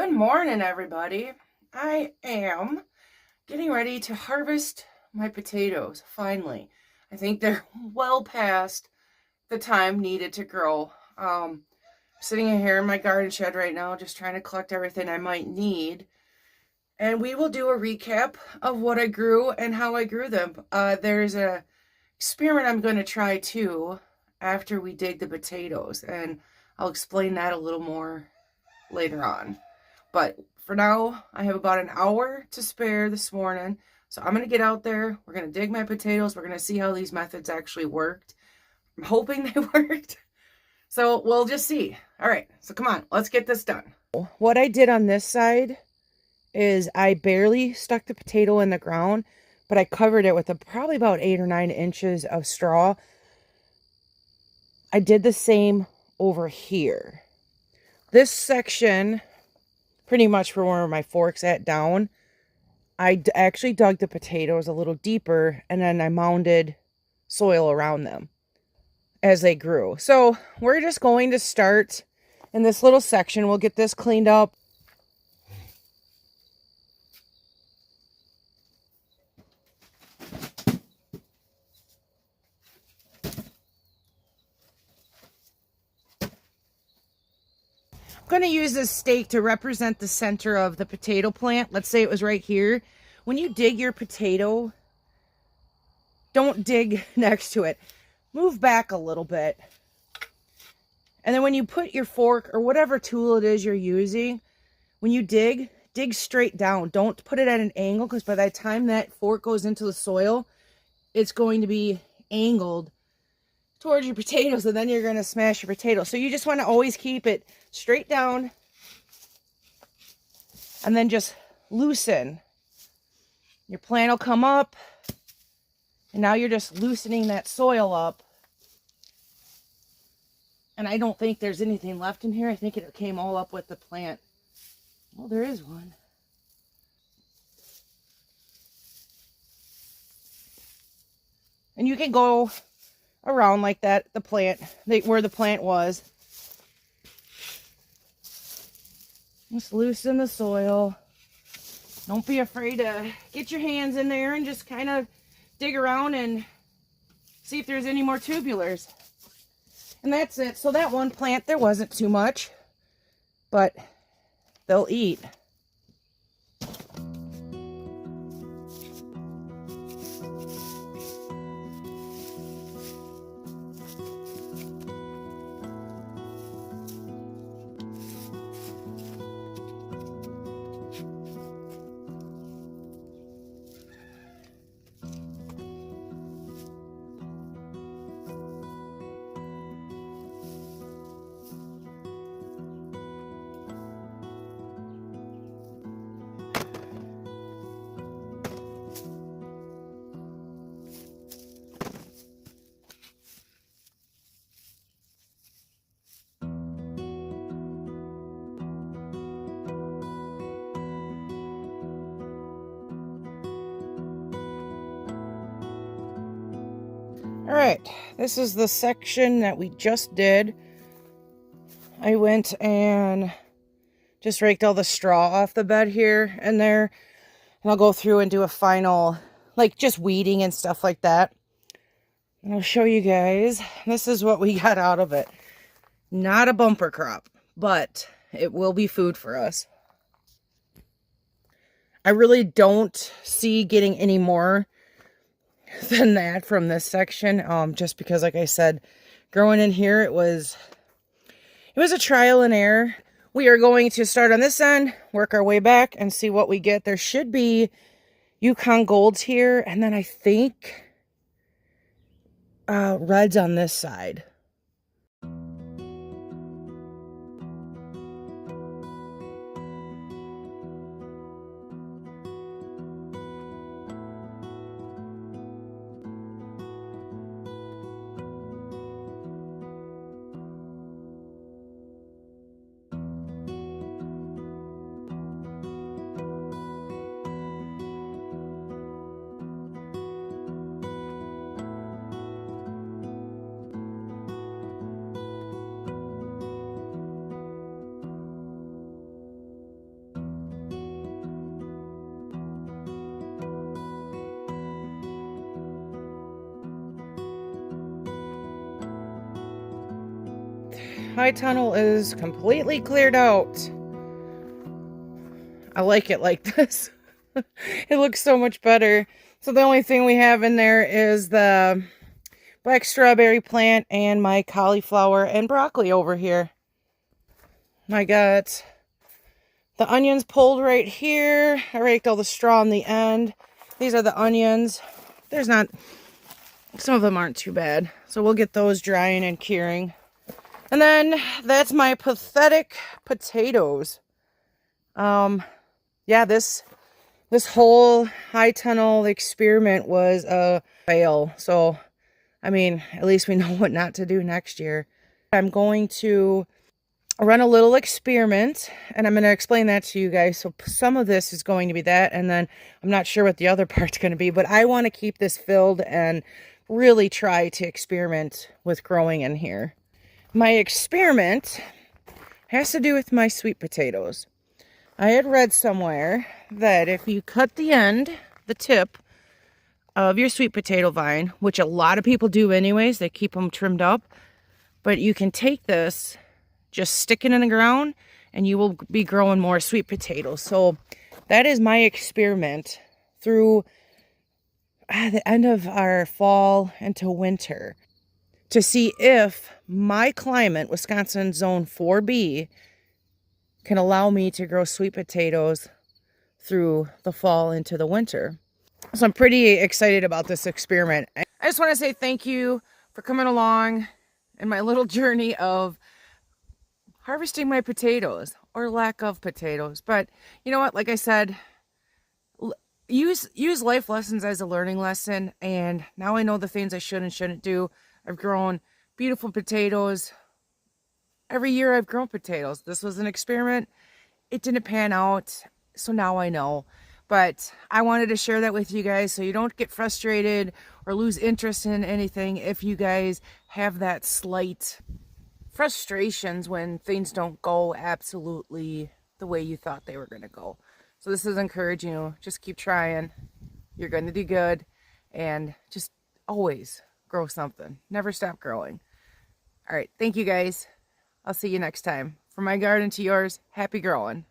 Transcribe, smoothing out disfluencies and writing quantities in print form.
Good morning, everybody. I am getting ready to harvest my potatoes, finally. I think they're well past the time needed to grow. Sitting here in my garden shed right now, just trying to collect everything I might need. And we will do a recap of what I grew and how I grew them. There's a experiment I'm going to try too after we dig the potatoes, and I'll explain that a little more later on. But for now, I have about an hour to spare this morning. So I'm going to get out there. We're going to dig my potatoes. We're going to see how these methods actually worked. I'm hoping they worked. So we'll just see. All right. So come on, let's get this done. What I did on this side is I barely stuck the potato in the ground, but I covered it with probably about 8 or 9 inches of straw. I did the same over here. This section, pretty much for where my fork's at down, I actually dug the potatoes a little deeper, and then I mounded soil around them as they grew. So we're just going to start in this little section. We'll get this cleaned up. I'm going to use this stake to represent the center of the potato plant. Let's say it was right here. When you dig your potato, don't dig next to it. Move back a little bit. And then when you put your fork or whatever tool it is you're using, when you dig straight down. Don't put it at an angle, because by the time that fork goes into the soil, it's going to be angled towards your potatoes, and then you're going to smash your potatoes. So you just want to always keep it straight down and then just loosen. Your plant will come up, and now you're just loosening that soil up. And I don't think there's anything left in here. I think it came all up with the plant. Well, there is one. And you can go around like that, the plant, where the plant was. Just loosen the soil. Don't be afraid to get your hands in there and just kind of dig around and see if there's any more tubulars. And that's it. So that one plant, there wasn't too much, but they'll eat. All right, this is the section that we just did. I went and just raked all the straw off the bed here and there. And I'll go through and do a final, like just weeding and stuff like that. And I'll show you guys. This is what we got out of it. Not a bumper crop, but it will be food for us. I really don't see getting any more than that from this section, just because, like I said, growing in here, it was a trial and error. We are going to start on this end, work our way back, and see what we get. There should be Yukon Golds here, and then I think reds on this side. high tunnel is completely cleared out. I like it like this. It looks so much better. So the only thing we have in there is the black strawberry plant and my cauliflower and broccoli over here. I got the onions pulled right here. I raked all the straw on the end. These are the onions. Some of them aren't too bad. So we'll get those drying and curing. And then that's my pathetic potatoes. Yeah, this whole high tunnel experiment was a fail. So, I mean, at least we know what not to do next year. I'm going to run a little experiment, and I'm going to explain that to you guys. So some of this is going to be that, and then I'm not sure what the other part's going to be, but I want to keep this filled and really try to experiment with growing in here. My experiment has to do with my sweet potatoes. I had read somewhere that if you cut the tip of your sweet potato vine, which a lot of people do anyways, they keep them trimmed up, but you can take this, just stick it in the ground, and you will be growing more sweet potatoes. So that is my experiment through the end of our fall into winter to see if my climate, Wisconsin Zone 4B, can allow me to grow sweet potatoes through the fall into the winter. So I'm pretty excited about this experiment. I just want to say thank you for coming along in my little journey of harvesting my potatoes, or lack of potatoes. But you know what, like I said, use life lessons as a learning lesson, and now I know the things I should and shouldn't do. I've grown beautiful potatoes. Every year I've grown potatoes. This was an experiment. It didn't pan out, so now I know. But I wanted to share that with you guys so you don't get frustrated or lose interest in anything if you guys have that slight frustrations when things don't go absolutely the way you thought they were going to go. So this is encouraging you. Just keep trying. You're going to do good. And just always grow something. Never stop growing. All right. Thank you guys. I'll see you next time. From my garden to yours, happy growing.